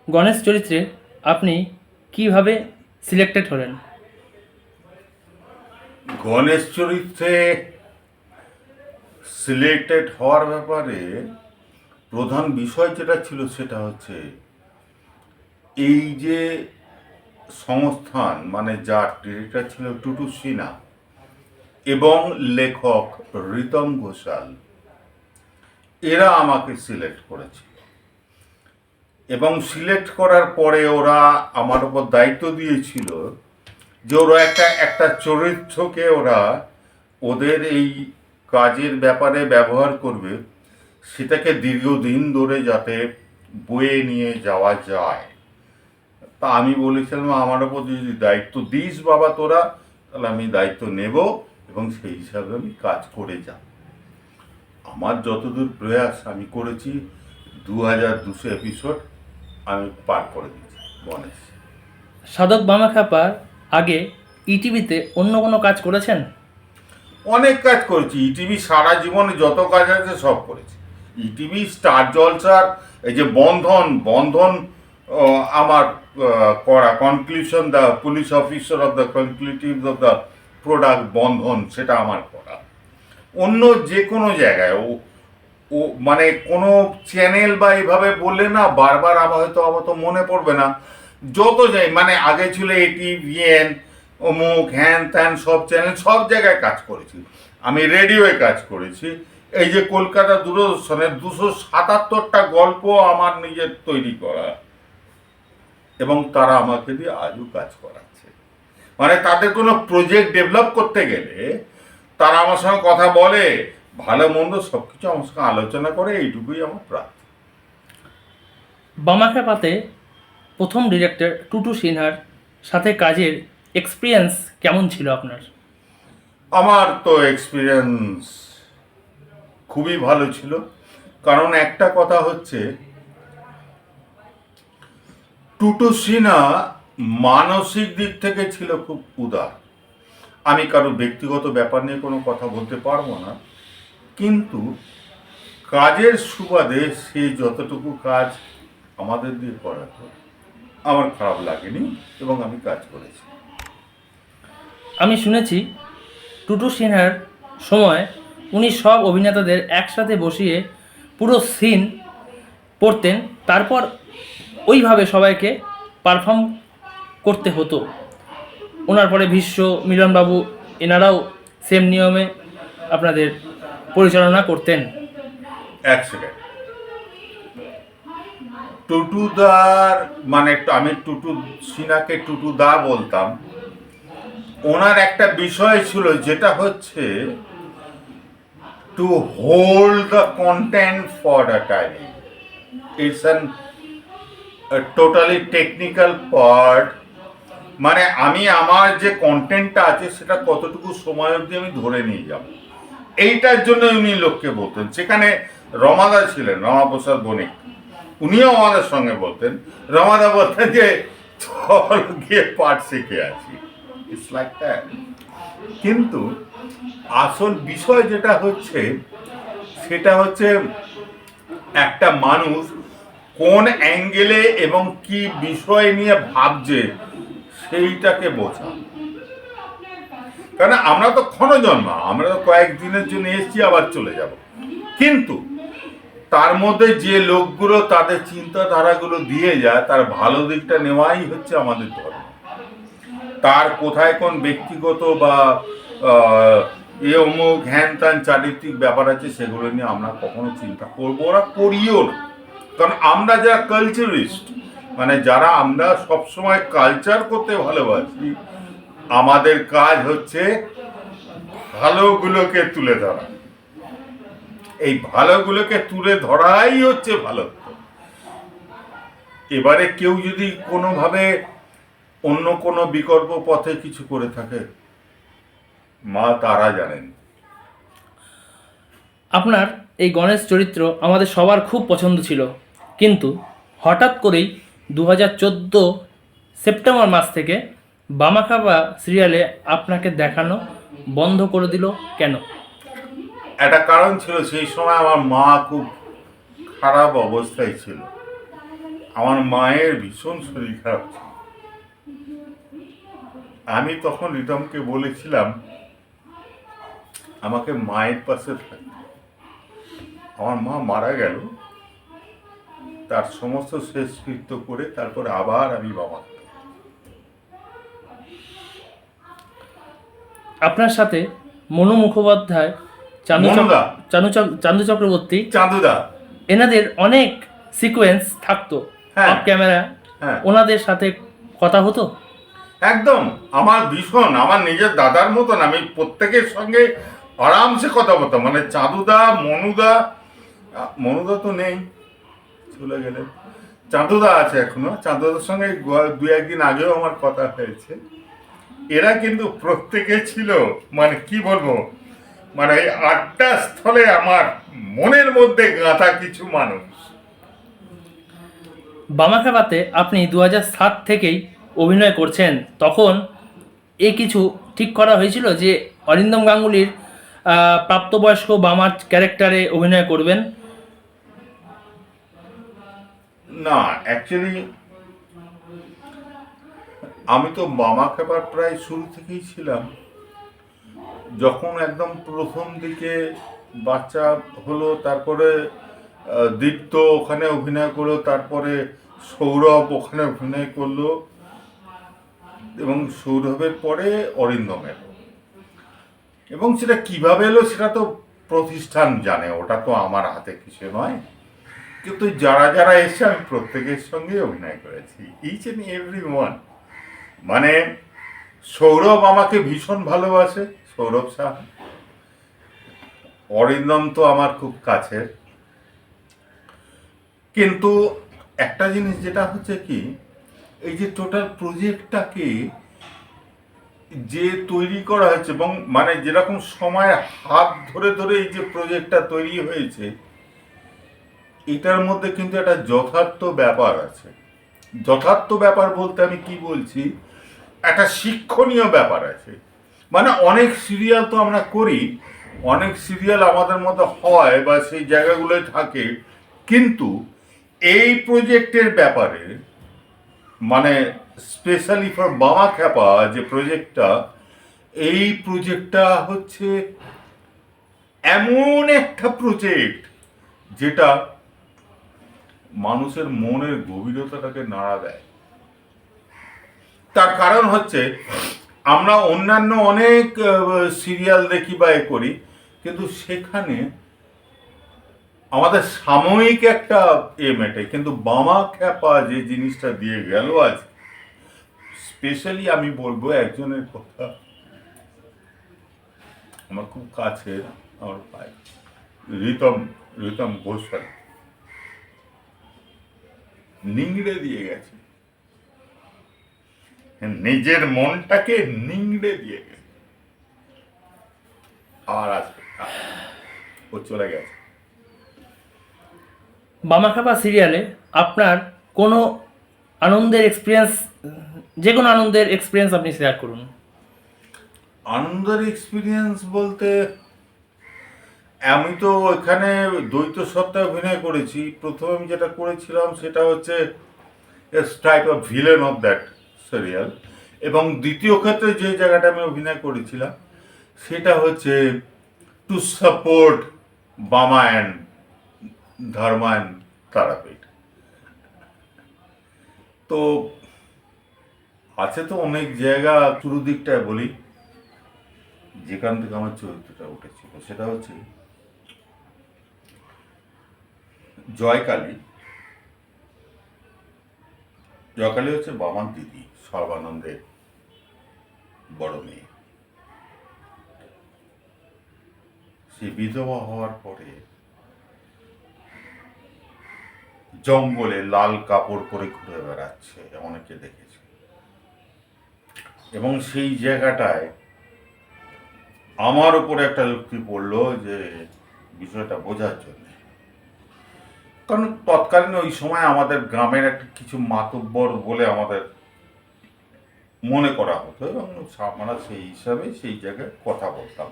গণেশ চরিত্রে আপনি কিভাবে সিলেক্টেড হলেন? গণেশ চরিত্রে সিলেক্টেড হওয়ার ব্যাপারে প্রধান বিষয় যেটা ছিল সেটা হচ্ছে এই যে সংস্থান, মানে যার ডিরেক্টর ছিল টুটু সিনহা এবং লেখক রিতম ঘোষাল, এরা আমাকে সিলেক্ট করেছিল এবং সিলেক্ট করার পরে ওরা আমার উপর দায়িত্ব দিয়েছিল যে ওরা একটা একটা চরিত্রকে ওরা ওদের এই কাজের ব্যাপারে ব্যবহার করবে, সেটাকে দীর্ঘদিন ধরে যাতে বয়ে নিয়ে যাওয়া যায়। তা আমি বলেছিলাম আমার ওপর যদি দায়িত্ব দিস বাবা তোরা, তাহলে আমি দায়িত্ব নেব এবং সেই হিসাবে আমি কাজ করে যাব। আমার যতদূর প্রয়াস আমি করেছি, 2200 এপিসোড আমি পার করে দিয়েছি গণেশ। সাধক বামাখ্যাপার আগে ইটিভিতে অন্য কোনো কাজ করেছেন? অনেক কাজ করেছি ইটিভি, সারা জীবনে যত কাজ আছে সব করেছি। ইটিভি, স্টার জলসার, এই যে বন্ধন বন্ধন আমার করা, conclusion the police officer of the conclusive of the product বন্ধন, সেটা আমার করা। অন্য যে কোনো জায়গায় ও ও মানে কোনো চ্যানেল বা এইভাবে বললে না বারবার আমার তো মনে পড়বে না, যত যাই মানে আগে ছিল এটিভিএন, অমুক হ্যান ত্যান সব চ্যানেল, সব জায়গায় কাজ করেছি। আমি রেডিওয়ে কাজ করেছি। এই যে কলকাতা দূরদর্শনের 277টা গল্প আমার নিজের তৈরি করা, এবং তারা আমাকে দিয়ে আজও কাজ করাচ্ছে। মানে তাদের কোনো প্রজেক্ট ডেভেলপ করতে গেলে তারা আমার সঙ্গে কথা বলে, ভালো মন্দ সব কিছু আমার সঙ্গে আলোচনা করে, এইটুকুই আমার প্রাপ্তি। বামাখ্যাপাতে প্রথম ডিরেক্টর টুটু সিনহার সাথে কাজের এক্সপিরিয়েন্স কেমন ছিল আপনার? আমার তো এক্সপিরিয়েন্স খুবই ভালো ছিল, কারণ একটা কথা হচ্ছে টুটু সিনহা মানসিক দিক থেকে ছিল খুব উদার। আমি কারো ব্যক্তিগত ব্যাপার নিয়ে কোনো কথা বলতে পারবো না, কিন্তু কাজের সুবাদে সে যতটুকু কাজ আমাদের দিয়ে করাতো আমার খারাপ লাগেনি এবং আমি কাজ করেছি। আমি শুনেছি টুটু সিনহার সময় উনি সব অভিনেতাদের একসাথে বসিয়ে পুরো সিন পড়তেন, তারপর ওইভাবে সবাইকে পারফর্ম করতে হতো। ওনার পরে ভীষ্ম, মিলনবাবু, এনারাও সেম নিয়মে আপনাদের পরিচালনা করতেন। এক সেকেন্ড, টুটুদার মানে আমি টুটু সিনহাকে টুটুদা বলতাম। ওনার একটা বিষয় ছিল যেটা হচ্ছে to hold the content for a time. It's an totally technical part. মানে আমি আমার যে কন্টেন্টটা আছে সেটা কতটুকু সময় অবধি আমি ধরে নিয়ে যাব, এইটার জন্য উনি লোককে বলতেন। সেখানে রমাদা ছিলেন, রমাপ্রসাদ বণিক, উনিও আমাদের সঙ্গে বলতেন। রমাদা বলতেন যে চল গিয়ে পাঠ শিখে আছি, ইটস লাইক দ্যাট। কিন্তু আসল বিষয় যেটা হচ্ছে সেটা হচ্ছে একটা মানুষ কোন অ্যাঙ্গেলে এবং কি বিষয় নিয়ে ভাবছে সেইটাকে বোঝা। কারণ আমরা তো ক্ষণজন্মা, আমরা তো কয়েকদিনের জন্য এসেছি আবার চলে যাব, কিন্তু তার মধ্যে যে লোকগুলো তাদের চিন্তাধারাগুলো দিয়ে যায় তার ভালো দিকটা নেওয়াই হচ্ছে আমাদের ধর্ম। তার কোথায় কোন ব্যক্তিগত বা অমুক হ্যান ত্যান চারিত্রিক ব্যাপার আছে সেগুলো নিয়ে আমরা কখনো চিন্তা করবো, ওরা করিও না। কারণ আমরা যারা কালচারিস্ট, মানে যারা আমরা সবসময় কালচার করতে ভালোবাসি, আমাদের কাজ হচ্ছে ভালোগুলোকে তুলে ধরা। এই ভালোগুলোকে তুলে ধরাই হচ্ছে ভালো। এবারে কেউ যদি কোনোভাবে অন্য কোনো বিকল্প পথে কিছু করে থাকে, মা তারা জানেন। আপনার এই গণেশ চরিত্র আমাদের সবার খুব পছন্দ ছিল, কিন্তু হঠাৎ করেই 2014 সেপ্টেম্বর মাস থেকে বামাখ্যাপা সিরিয়ালে আপনাকে দেখানো বন্ধ করে দিল কেন? একটা কারণ ছিল, সেই সময় আমার মা খুব খারাপ অবস্থায় ছিল। আমার মায়ের ভীষণ শরীর খারাপ ছিল। আমি তখন রিতমকে বলেছিলাম আমাকে মায়ের পাশে থাকতে। আমার মা মারা গেল, তার সমস্ত শেষকৃত্য করে তারপর আবার আমি বাবা। আপনার সাথে মনু মুখোপাধ্যায়, মনুদা। চান্দু চক্রবর্তী, চাঁদুদা। এনাদের অনেক সিকোয়েন্স থাকতো হ্যাঁ। অফ ক্যামেরা, হ্যাঁ, ওনাদের সাথে কথা হতো? একদম। আমার ভীষণ, আমার নিজের দাদার মতন। আমি প্রত্যেকের সঙ্গে আরামসে কথা বলতাম, মানে চাঁদুদা, মনুদা। মনুদা তো নেই, চলে গেলেন। চাঁদুদা আছে এখনো, চাঁদুদার সঙ্গে দু একদিন আগেও আমার কথা হয়েছে। এরা কিন্তু প্রত্যেকে ছিল, মানে কি বলবো, মানে এই আড্ডা স্থলে আমার মনের মধ্যে গাঁথা কিছু মানুষ। বামাখ্যাপাতে আপনি 2007 থেকেই অভিনয় করছেন, তখন এ কিছু ঠিক করা হয়েছিল যে অরিন্দম গাঙ্গুলির প্রাপ্তবয়স্ক বামার ক্যারেক্টারে অভিনয় করবেন? না, অ্যাকচুয়ালি আমি তো মামা খেপার প্রায় শুরু থেকেই ছিলাম। যখন একদম প্রথম দিকে বাচ্চা হলো, তারপরে দীপ্ত ওখানে অভিনয় করলো, তারপরে সৌরভ ওখানে অভিনয় করলো, এবং সৌরভের পরে অরিন্দম এলো। এবং সেটা কিভাবে এলো সেটা তো প্রতিষ্ঠান জানে, ওটা তো আমার হাতে কিছু নয়। কিন্তু যারা যারা এসে আমি প্রত্যেকের সঙ্গে অভিনয় করেছি, ইচ এন্ড এভরি ওয়ান। মানে সৌরভ আমাকে ভীষণ ভালোবাসে, সৌরভ শাহ। অরিন্দম তো আমার খুব কাছের। কিন্তু একটা জিনিস যেটা হচ্ছে কি, এই যে টোটাল প্রজেক্টটাকে যে তৈরি করা হয়েছে, এবং মানে যেরকম সময় হাত ধরে ধরে এই যে প্রজেক্টটা তৈরি হয়েছে, এটার মধ্যে কিন্তু একটা যথার্থ ব্যাপার আছে। যথার্থ ব্যাপার বলতে আমি কি বলছি, একটা শিক্ষণীয় ব্যাপার আছে। মানে অনেক সিরিয়াল তো আমরা করি, অনেক সিরিয়াল আমাদের মধ্যে হয় বা সেই জায়গাগুলোয় থাকে, কিন্তু এই প্রজেক্টের ব্যাপারে, মানে স্পেশালি ফর বামা খ্যাপা যে প্রজেক্টটা, এই প্রজেক্টটা হচ্ছে এমন একটা প্রজেক্ট যেটা মানুষের মনের গভীরতাটাকে নাড়া দেয়। তার কারণ হচ্ছে আমরা অন্যান্য অনেক সিরিয়াল দেখি বা এ করি, কিন্তু সেখানে আমাদের সাময়িক একটা মেটে, কিন্তু বামা খ্যাপা যে জিনিসটা দিয়ে গেল আজ, স্পেশালি আমি বলবো একজনের কথা, আমার খুব কাছের, আমার ভাই রিতম ঘোষাল, নিংড়ে দিয়ে গেছে, নিজের মনটাকে নিংড়ে দিয়ে গেছে। আর আসবে না, ও চলে গেছে। বামাখ্যাপা সিরিয়ালে আপনার কোনো আনন্দের এক্সপিরিয়েন্স, যে কোনো আনন্দের এক্সপিরিয়েন্স আপনি শেয়ার করুন। আনন্দের এক্সপিরিয়েন্স বলতে, আমি তো এখানে দ্বৈত সত্তায় অভিনয় করেছি। প্রথমে আমি যেটা করেছিলাম সেটা হচ্ছে type of villain of that serial, এবং দ্বিতীয় ক্ষেত্রে যে জায়গাটা আমি অভিনয় করেছিলাম সেটা হচ্ছে to support Bama and Dharma and Tarapith. তো আছে তো অনেক জায়গা। শুরু দিকটায় বলি যেখান থেকে আমার চরিত্রটা উঠেছিল, সেটা হচ্ছে জয়কালী। জয়কালী হচ্ছে বামার দিদি, সর্বানন্দের বড় মেয়ে। সে বিধবা হওয়ার পরে জঙ্গলে লাল কাপড় পরে ঘুরে বেড়াচ্ছে, অনেকে দেখেছে। এবং সেই জায়গাটায় আমার উপরে একটা যুক্তি পড়লো যে বিষয়টা বোঝার জন্য, কারণ তৎকালীন ওই সময় আমাদের গ্রামের একটা কিছু মাতব্বর বলে আমাদের মনে করা হতো, এবং আমরা সেই হিসাবে সেই জায়গায় কথা বলতাম।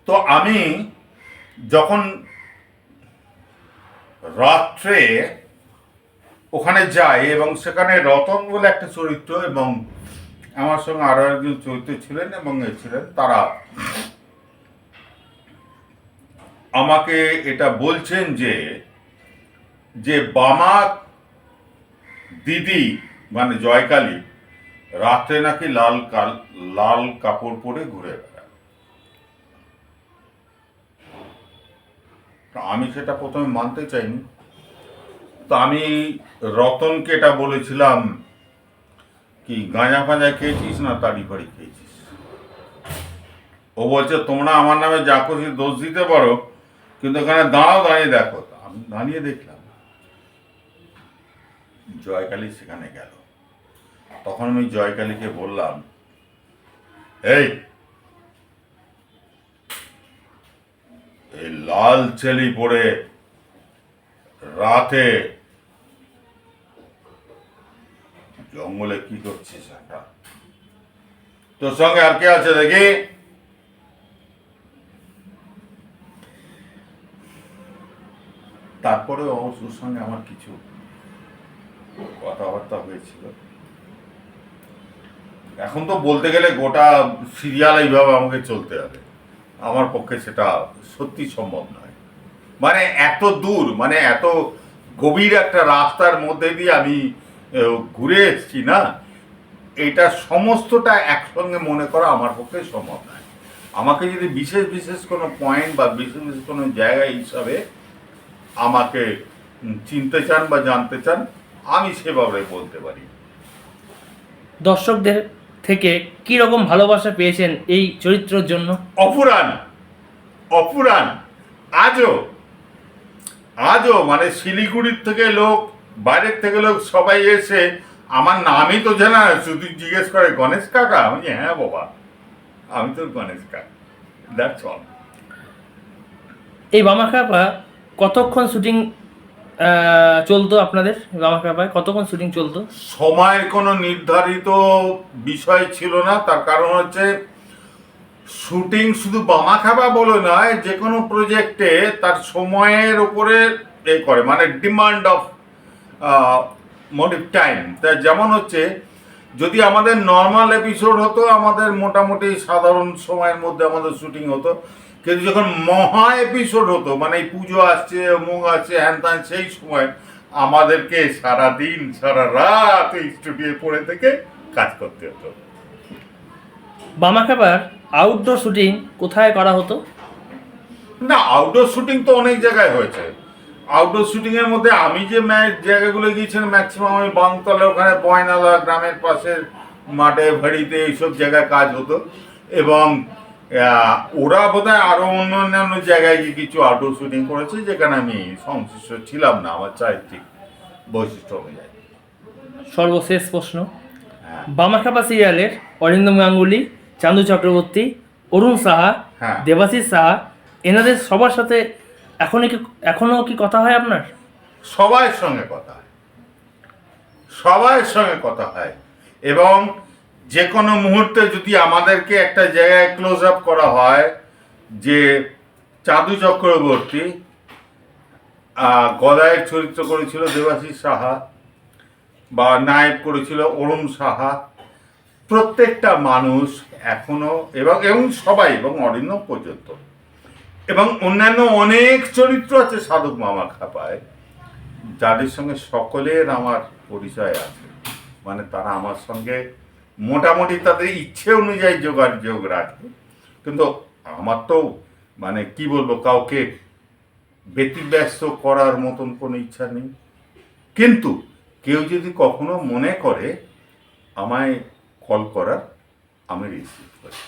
তো আমি যখন রাত্রে ওখানে যাই এবং সেখানে রতন বলে একটা চরিত্র এবং আমার সঙ্গে আরো একজন চরিত্র ছিলেন এবং এ ছিলেন, তারা আমাকে এটা বলছেন যে যে বামা দিদি মানে জয়কালী রাত্রে নাকি লাল কাপড় পরে ঘুরে বেড়ায়। তো আমি সেটা প্রথমে মানতে চাইনি। তো আমি রতনকে এটা বলেছিলাম কি, গাঁজা ফাঁজা খেয়েছিস না তাড়ি ফাড়ি খেয়েছিস? ও বলছে তোমরা আমার নামে যা খুশি দোষ দিতে পারো, কিন্তু এখানে দাঁড়াও, দাঁড়িয়ে দেখো। তো আমি দাঁড়িয়ে দেখলাম জয়কালী সেখানে গেল। তখন আমি জয়কালীকে বললাম, এই লাল চেলি পরে রাতে জঙ্গলে কি করছিস? একটা তোর সঙ্গে আর কে আছে দেখি? তারপরে ওর সঙ্গে আমার কিছু কথাবার্তা হয়েছিল। এখন তো বলতে গেলে গোটা সিরিয়াল এইভাবে আমাকে চলতে হবে, আমার পক্ষে সেটা সত্যি সম্ভব নয়। মানে এত দূর, মানে এত গভীর একটা রাস্তার মধ্যে দিয়ে আমি ঘুরে এসেছি না, এটা সমস্তটা একসঙ্গে মনে করা আমার পক্ষে সম্ভব নয়। আমাকে যদি বিশেষ বিশেষ কোনো পয়েন্ট বা বিশেষ বিশেষ কোনো জায়গা হিসাবে আমাকে চিনতে চান বা জানতে চান, আমি সেভাবে বলতে পারি। দর্শকদের থেকে কি রকম ভালোবাসা পেয়েছেন এই চরিত্রের জন্য? অপুরাণ, অপুরাণ। আজও আজও মানে শিলিগুড়ির থেকে লোক, বাইরের থেকে লোক সবাই এসে আমার নামই তো জানা, শুধু জিজ্ঞেস করে গণেশ কাকা। আমি হ্যাঁ বাবা, আমি তো গণেশ কাকা, দ্যাটস অল। এই বামাখ্যাপা কতক্ষণ শুটিং চলতো আপনাদের? বামাখ্যাপায় কতক্ষণ শুটিং চলতো? সময়ের কোনো নির্ধারিত বিষয় ছিল না। তার কারণ হচ্ছে শুটিং শুধু বামাখ্যাপা বলে নয়, যে কোনো প্রজেক্টে তার সময়ের উপরে এ করে, মানে ডিমান্ড অফ মোটিভ টাইম। তা যেমন হচ্ছে, যদি আমাদের নর্মাল এপিসোড হতো, আমাদের মোটামুটি সাধারণ সময়ের মধ্যে আমাদের শুটিং হতো। কিন্তু যখন মহা এপিসোড হতো, মানে এই পুজো আসছে, মুখ আসছে, হ্যান ত্যান, সেই সময় আমাদেরকে সারাদিন সারা রাত এই স্টুডিও পড়ে থেকে কাজ করতে হতো। বামাখ্যাপার আউটডোর শুটিং কোথায় করা হতো? না, আউটডোর শুটিং তো অনেক জায়গায় হয়েছে। আউটডোর শুটিং এর মধ্যে আমি যে জায়গাগুলো গিয়েছিলাম, ম্যাক্সিমাম ওই বাংতলা, ওখানে বয়নালা গ্রামের পাশের মাঠে ভাড়িতে এইসব জায়গায় কাজ হতো। এবং ওরা বোধহয় আরো অন্যান্য জায়গায় গিয়ে কিছু আউটডোর শুটিং করেছে, যেখানে আমি সংশ্লিষ্ট ছিলাম না আমার চারিত্রিক বৈশিষ্ট্য অনুযায়ী। সর্বশেষ প্রশ্ন, হ্যাঁ, বামাখ্যাপা সিরিয়ালের অরিন্দম গাঙ্গুলি, চান্দু চক্রবর্তী, অরুণ সাহা, হ্যাঁ। দেবাশিস সাহা, এনাদের সবার সাথে এখনো কি কথা হয় আপনার? সবার সঙ্গে কথা হয়, সবার সঙ্গে কথা হয়। এবং যে কোনো মুহূর্তে যদি আমাদেরকে একটা জায়গায় ক্লোজ আপ করা হয় যে চাঁদু চক্রবর্তী গদায়ের চরিত্র করেছিল দেবাশিস সাহা, বা নায়ক করেছিল অরুণ সাহা, প্রত্যেকটা মানুষ এখনো এবং এবং সবাই, এবং অরিন্দম পর্যন্ত, এবং অন্যান্য অনেক চরিত্র আছে সাধক বামাখ্যাপায়, যাদের সঙ্গে সকলের আমার পরিচয় আছে। মানে তারা আমার সঙ্গে মোটামুটি তাদের ইচ্ছে অনুযায়ী যোগাযোগ রাখে। কিন্তু আমার তো মানে কি বলবো, কাউকে ব্যতিব্যস্ত করার মতন কোনো ইচ্ছা নেই। কিন্তু কেউ যদি কখনো মনে করে আমায় কল করার, আমি রিসিভ করি।